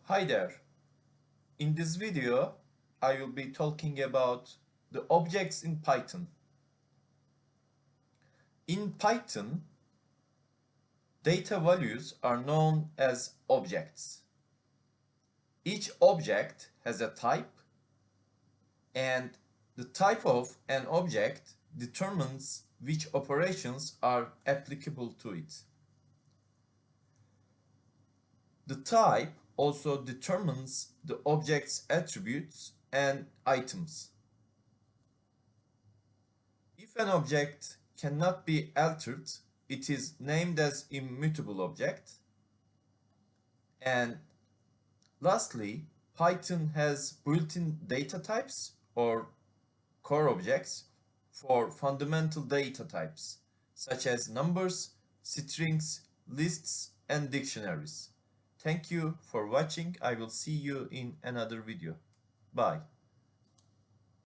Hi there. In this video, I will be talking about the objects in Python. In Python, data values are known as objects. Each object has a type, and the type of an object determines which operations are applicable to it. The type also determines the object's attributes and items. If an object cannot be altered, it is named as immutable object. And lastly, Python has built-in data types or core objects for fundamental data types such as numbers, strings, lists, and dictionaries. Thank you for watching. I will see you in another video. Bye.